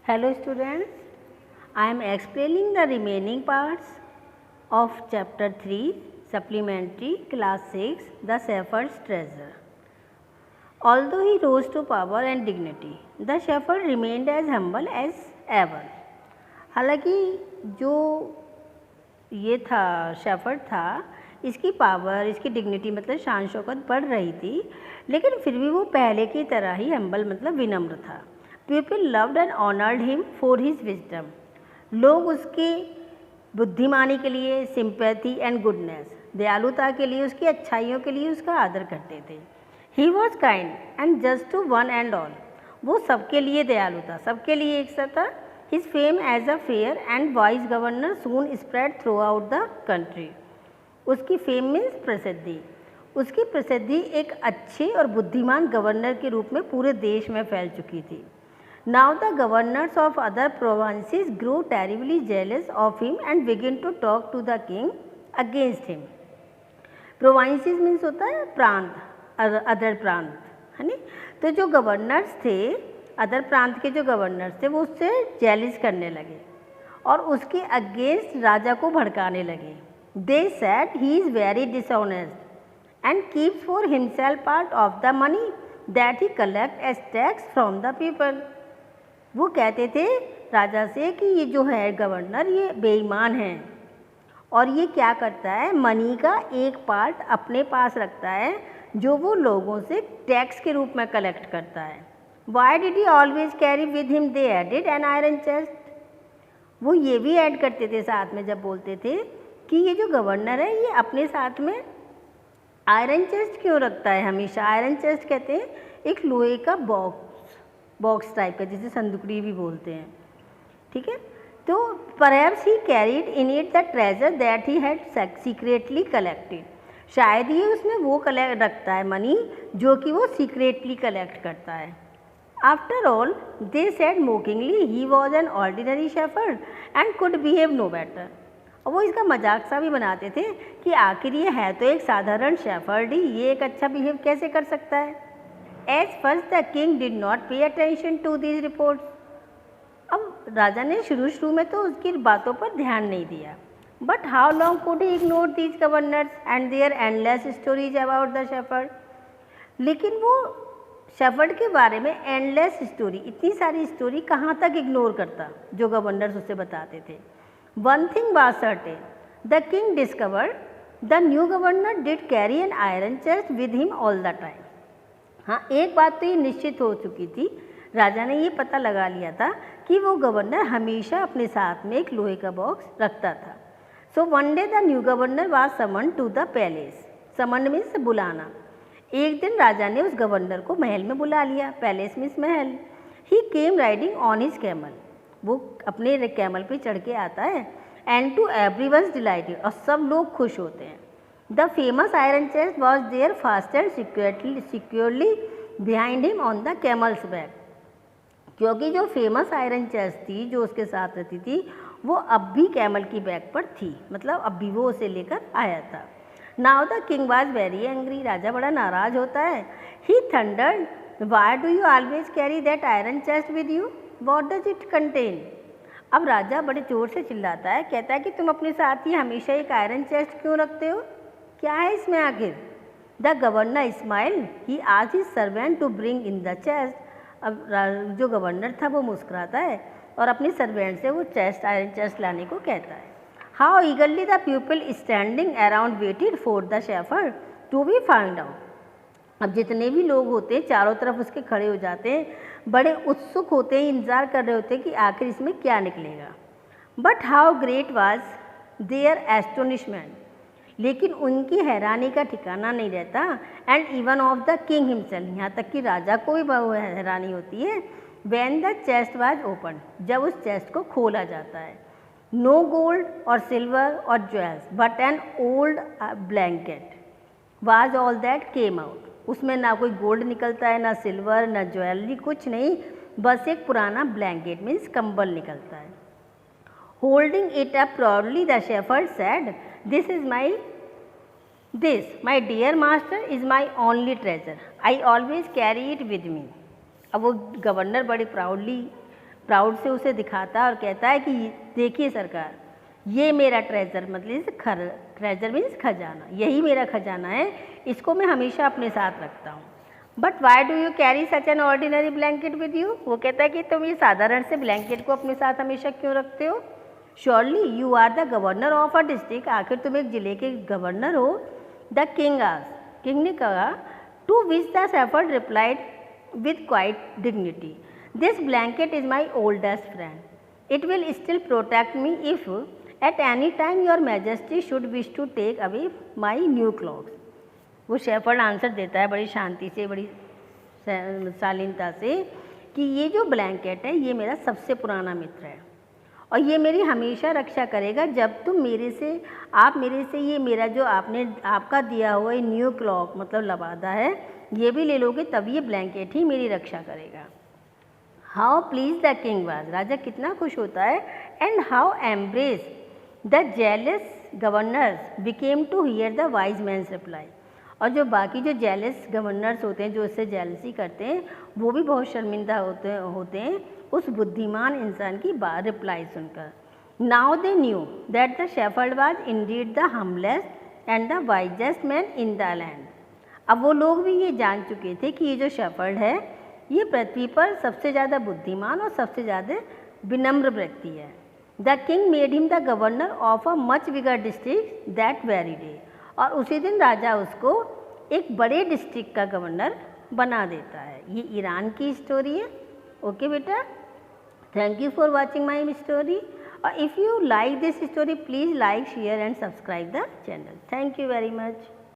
Hello students, I am explaining the remaining parts of chapter 3 supplementary class 6 the shepherd's treasure. Although he rose to power and dignity, the shepherd remained as humble as ever. हालांकि जो ये था shepherd था, इसकी power, इसकी dignity मतलब शान शौकत बढ़ रही थी, लेकिन फिर भी वो पहले की तरह ही हम्बल मतलब विनम्र था. People loved and honoured him for his wisdom. लोग उसकी बुद्धिमानी के लिए, सिंपैथी एंड गुडनेस, दयालुता के लिए, उसकी अच्छाइयों के लिए उसका आदर करते थे. He was kind and just to one and all. वो सबके लिए दयालु था, सबके लिए एक सा था. His fame as a fair and wise governor soon spread throughout the country. उसकी फेम मीन्स प्रसिद्धि. उसकी प्रसिद्धि एक अच्छे और बुद्धिमान गवर्नर के रूप में पूरे देश में फैल चुकी थी. Now the governors of other provinces grew terribly jealous of him and began to talk to the king against him. Provinces means होता है प्रांत, अदर प्रांत, है नी. तो जो गवर्नर्स थे, अदर प्रांत के जो गवर्नर्स थे, वो उससे जेलिस करने लगे और उसके अगेंस्ट राजा को भड़काने लगे. They said he is very dishonest and keeps for himself part of the money that he collects as tax from the people. वो कहते थे राजा से कि ये जो है गवर्नर ये बेईमान है और ये क्या करता है, मनी का एक पार्ट अपने पास रखता है जो वो लोगों से टैक्स के रूप में कलेक्ट करता है. Why did he always carry with him they added an iron chest. वो ये भी ऐड करते थे साथ में जब बोलते थे कि ये जो गवर्नर है ये अपने साथ में आयरन चेस्ट क्यों रखता है हमेशा. आयरन चेस्ट कहते हैं एक लोहे का बॉक्स टाइप का, जिसे संदुकड़ी भी बोलते हैं, ठीक है. तो perhaps he carried in it the treasure that he had secretly collected. शायद ही उसमें वो कलेक्ट रखता है मनी जो कि वो सीक्रेटली कलेक्ट करता है. After all they said mockingly he was an ordinary shepherd and could behave no better. और वो इसका मजाक सा भी बनाते थे कि आखिर ये है तो एक साधारण शेफर्ड ही, ये एक अच्छा बिहेव कैसे कर सकता है. As first the king did not pay attention to these reports. अब राजा ने शुरू में तो उसकी बातों पर ध्यान नहीं दिया. But how long could he ignore these governors and their endless stories about the shepherd? लेकिन वो शेफर्ड के बारे में एंडलेस स्टोरी, इतनी सारी स्टोरी कहाँ तक इग्नोर करता जो गवर्नर्स उससे बताते थे. One thing was certain, the king discovered the new governor did carry an iron chest with him all the time. हाँ, एक बात तो ये निश्चित हो चुकी थी, राजा ने ये पता लगा लिया था कि वो गवर्नर हमेशा अपने साथ में एक लोहे का बॉक्स रखता था. So one day the new governor was summon to the palace. Summon means बुलाना. एक दिन राजा ने उस गवर्नर को महल में बुला लिया. Palace means Mahal. He came riding on his camel. वो अपने कैमल पे चढ़ के आता है. एंड टू एवरीवन्स डिलाइटेड, और सब लोग खुश होते हैं. The famous iron chest was there fastened securely behind him on the camel's back. क्योंकि जो फेमस आयरन चेस्ट थी जो उसके साथ रहती थी वो अब भी कैमल की बैक पर थी, मतलब अब भी वो उसे लेकर आया था. Now the king was very angry. राजा बड़ा नाराज होता है. He thundered, why do you always carry that iron chest with you? What does it contain? अब राजा बड़े जोर से चिल्लाता है, कहता है कि तुम अपने साथ ही हमेशा एक आयरन चेस्ट क्यों रखते हो, क्या है इसमें आखिर. The governor smile. ही आज his servant to bring in the chest. अब जो गवर्नर था वो मुस्कुराता है और अपनी सर्वेंट से वो चेस्ट, आयरन चेस्ट लाने को कहता है. How eagerly the people standing around waited for the shepherd to be find out. अब जितने भी लोग होते हैं चारों तरफ उसके खड़े हो जाते हैं, बड़े उत्सुक होते हैं, इंतज़ार कर रहे होते हैं कि आखिर इसमें क्या निकलेगा. But how great was their astonishment. लेकिन उनकी हैरानी का ठिकाना नहीं रहता. And even of the king himself, यहाँ तक कि राजा को भी बहुत हैरानी होती है. When the chest was open, जब उस चेस्ट को खोला जाता है. नो गोल्ड और सिल्वर और jewels but an old blanket was all that came out. उसमें ना कोई गोल्ड निकलता है, ना सिल्वर, ना ज्वेलरी, कुछ नहीं, बस एक पुराना ब्लैंकेट मीन्स कंबल निकलता है. Holding it up proudly the shepherd said, This my dear master is my only treasure. I always carry it with me. अब वो गवर्नर बड़े प्राउडली प्राउड से उसे दिखाता है और कहता है कि देखिए सरकार, ये मेरा ट्रेजर, मतलब ट्रेजर मीन्स खजाना, यही मेरा खजाना है, इसको मैं हमेशा अपने साथ रखता हूँ। But why do you carry such an ordinary blanket with you? वो कहता है कि तुम ये साधारण से ब्लैंकेट को अपने साथ हमेशा क्यों रखते हो? Surely you are the governor of a district, आखिर तुम एक ज़िले के गवर्नर हो। द किंग आस्क्ड, किंग ने कहा, to which the shepherd replied with quite dignity, this blanket is my oldest friend, it will still protect me if at any time your majesty should wish to take away my new clothes. वो shepherd answer देता है बड़ी शांति से, बड़ी शालीनता से, कि ये जो ब्लैंकेट है ये मेरा सबसे पुराना मित्र है और ये मेरी हमेशा रक्षा करेगा। जब तुम आप मेरे से ये मेरा जो आपका दिया हुआ ये न्यू क्लॉक मतलब लबादा है ये भी ले लोगे, तब ये ब्लैंकेट ही मेरी रक्षा करेगा। How please the king was, राजा कितना खुश होता है, and how embarrassed the jealous governors became to hear the wise man's reply. और जो बाकी जो जेलस गवर्नर्स होते हैं, जो उससे जेलसी करते हैं, वो भी बहुत शर्मिंदा होते हैं उस बुद्धिमान इंसान की रिप्लाई सुनकर। Now they knew that the shepherd was Indeed the humblest and the wisest man in the land. अब वो लोग भी ये जान चुके थे कि ये जो शेफर्ड है ये पृथ्वी पर सबसे ज़्यादा बुद्धिमान और सबसे ज़्यादा विनम्र व्यक्ति है। The king made him the governor of a much bigger district that very day, और उसी दिन राजा उसको एक बड़े डिस्ट्रिक्ट का गवर्नर बना देता है। ये ईरान की स्टोरी है। ओके बेटा, thank you for watching my story, और if you like this story please like share and subscribe the channel. Thank you very much.